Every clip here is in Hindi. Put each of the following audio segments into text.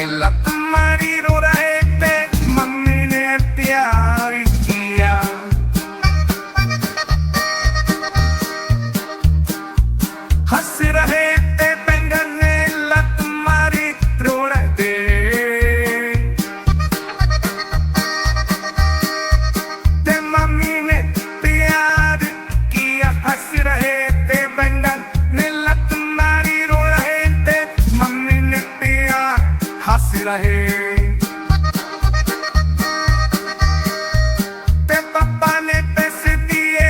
लत मारी रो रहे थे, मम्मी ने प्यार किया। हंस रहे थे बैंगन ने लत मारी रो रहे थे। मम्मी ने प्यार किया। हंस रहे थे बैंगन ने लत मारी रो रहे थे, मम्मी ने प्यार हंस रहे ते पापा ने पैसे दिए,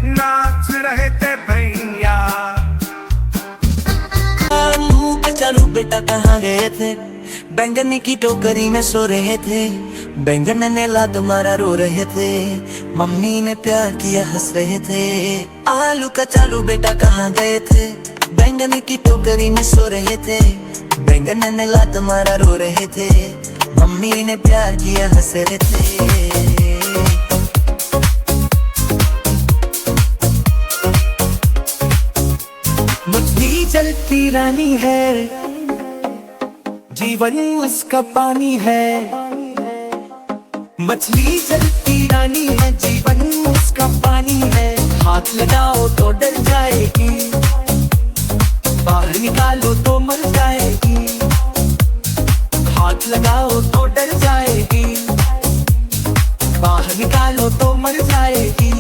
नाच रहे थे भैया। चलो बेटा कहाँ गए थे, बैंगन की टोकरी में सो रहे थे, बैंगन ने लात मारा रो रहे थे, मम्मी ने प्यार किया हंस रहे थे। आलू कचालू बेटा कहाँ गए थे, बैंगन की टोकरी में सो रहे थे, बैंगन ने लात मारा रो रहे थे, मम्मी ने प्यार किया हंस रहे थे। मछली जलती रानी है, जीवन उसका पानी है। मछली जलती रानी है, जीवन उसका पानी है। हाथ लगाओ तो डर जाएगी, बाहर निकालो तो मर जाएगी। हाथ लगाओ तो डर जाएगी, बाहर निकालो तो मर जाएगी।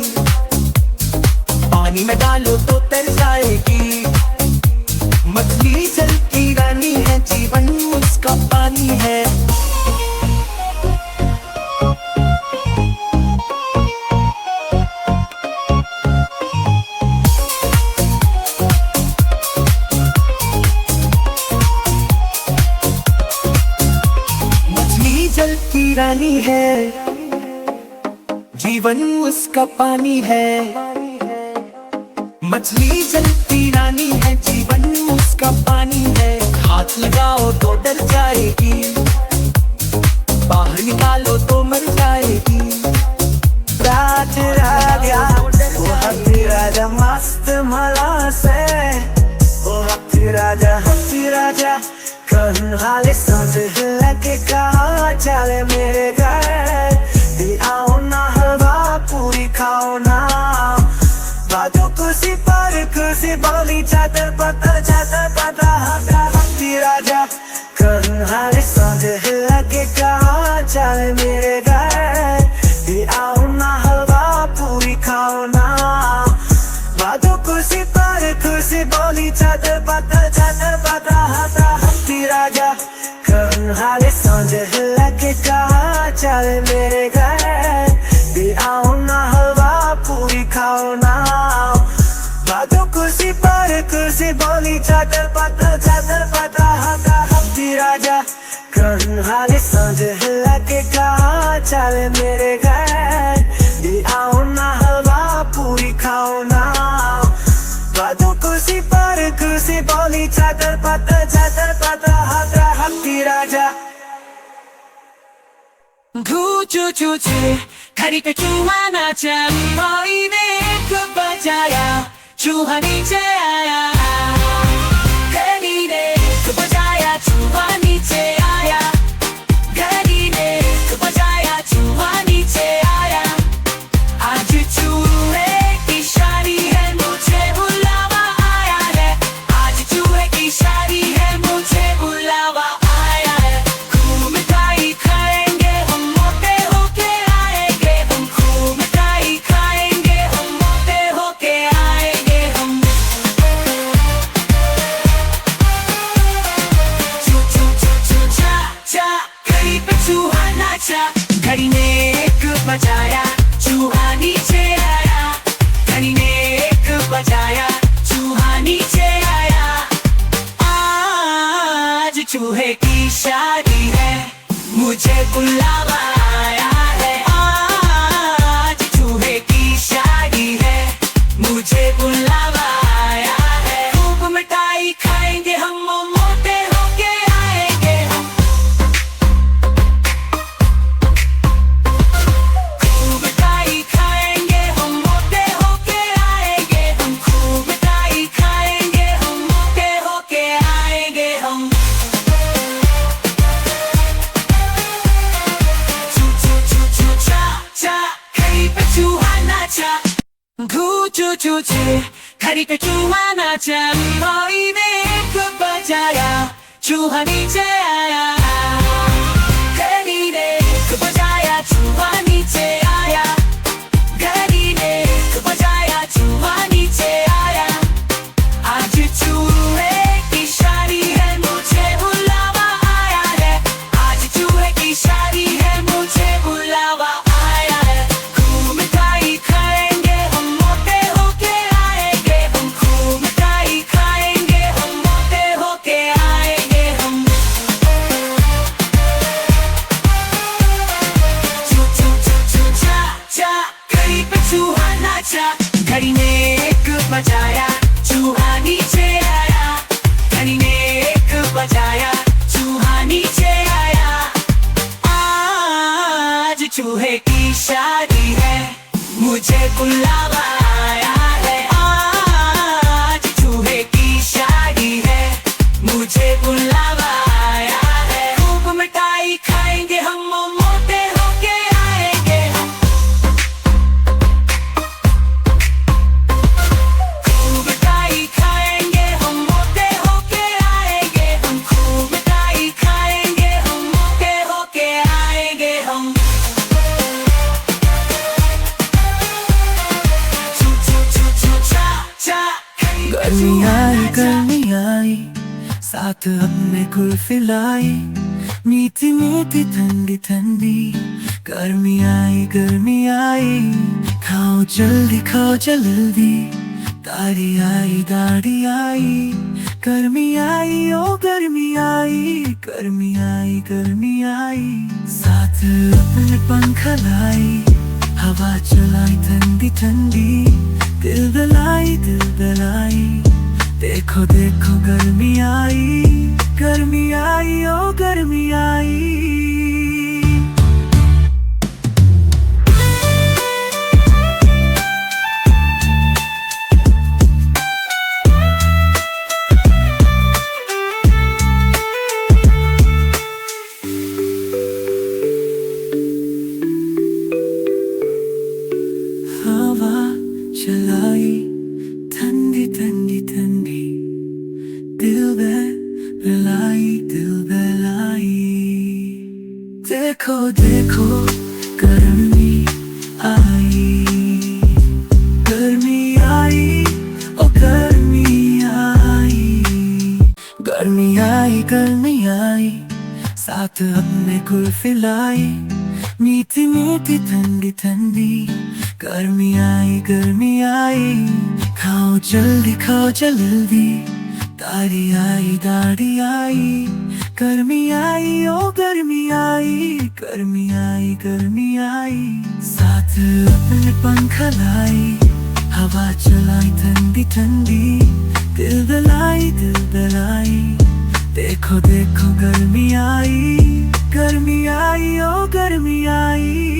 पानी में डालो तो तर जाएगी। मछली जलती रानी है, जीवन उसका पानी है। मछली जलती रानी है, जीवन उसका पानी है। मछली जलती रानी है, जीवन उसका पानी है। हाथ लगाओ तो डर जाएगी, बाहर निकालो तो मर जाएगी। राज राजा वो हत्ती राजा मस्त मला से, वो हत्ती राजा कन्हाले सांझ लगे कहा चले मेरे घर। आओ ना हलवा पूरी खाओ ना, बाजू कुर्सी पर कुर्सी बोली चादर पता हत्ती राजा कन्हाले सांझ लगे कहा चले मेरे घर। आओ ना हलवा पूरी खाओ ना, बाजू कुर्सी पर कुर्सी बोली चादर पता हत्ती राजा कन्हाले सांझ लगे कहा चले मेरे घर। आओ ना हलवा पूरी खाओ ना, बाजू कुर्सी पर कुर्सी बोली चादर पता हत्ती राजा कन्हाले सांझ लगे कहा चले मेरे घर। आओ ना हलवा पूरी खाओ ना, बाजू कुर्सी पर कुर्सी बोली चादर पता हत्ती राजा। घूचूचूचे घड़ी पे चूहा नाचा, माई ने एक बजाया, चूहा नीचे आया। घड़ी ने एक बजाया, चूहा नीचे आया। घड़ी ने एक बजाया, चूहा नीचे आया। आज चूहे की शादी है, मुझे बुलावा आया है। आज चूहे की शादी है, मुझे बुलावा आया है। खूब मिठाई खाएंगे हम, मोटे होके आएंगे हम। खूब मिठाई खाएंगे हम, मोटे होके आएंगे हम। चू चू चू चू चा चा, घड़ी पे चूहा नाचा। घड़ी ने एक बजाया, चूहा नीचे आया। घड़ी ने एक बजाया, चूहा नीचे आया। आज चूहे की शादी है, मुझे बुलावा आया है। आज चूहे की शादी है, मुझे बुलावा आया है। खूब मिठाई खाएंगे हम, मोटे होके आएंगे हम। खूब मिठाई खाएंगे हम, मोटे होके आएंगे हम। खूब मिठाई खाएंगे हम, मोटे होके आएंगे हम। 주주주주 가리배 주하나자 너희네 그바자야 주하니제야 가리네 그바자야 주하니제야 가리네 그바자야 주하니제야 아주 주해 이샤리해 무제 올라와 아야해 아주 주해 이샤리해 무제 올라와 아야해 꿈을 가이 가엔게 험못해 호게 아에게 험 꿈을 가이 가엔게 험못해 호게 아에게 험 주주주주자자 가리배 주하나자 가리네 끝맞아야 주하니제야 가리네 끝맞아야 주하니제야 아주 주해 이샤리해 무제 굴라와야 해 아주 주해 이샤리해 무제 굴라와야 해 구금을 따이 가인게 한몸 못해 호게 아에게 구금을 따이 가인게 한 못해 호게 아에게 구금을 따이 가인게 한 못해 호게 아에게 गर्मी आई साथ अपने कुल्फी लाई मीठी मीठी ठंडी ठंडी गर्मी आई खाओ जल्दी दाढ़ी आई गर्मी आई ओ गर्मी आई साथ अपने पंखा लाई हवा चलाई ठंडी ठंडी दिल दलाई देखो गर्मी आई ओ गर्मी आई हवा चलाई ठंडी दिल बहलाई देखो गर्मी आई ओ गर्मी आई साथ अपने कुल्फी लाई मीठी मीठी ठंडी गर्मी आई खाओ जल्दी दाढ़ी आई गर्मी आई ओ गर्मी आई साथ अपने पंखा लाई हवा चलाई ठंडी दिल दलाई देखो गर्मी आई ओ गर्मी आई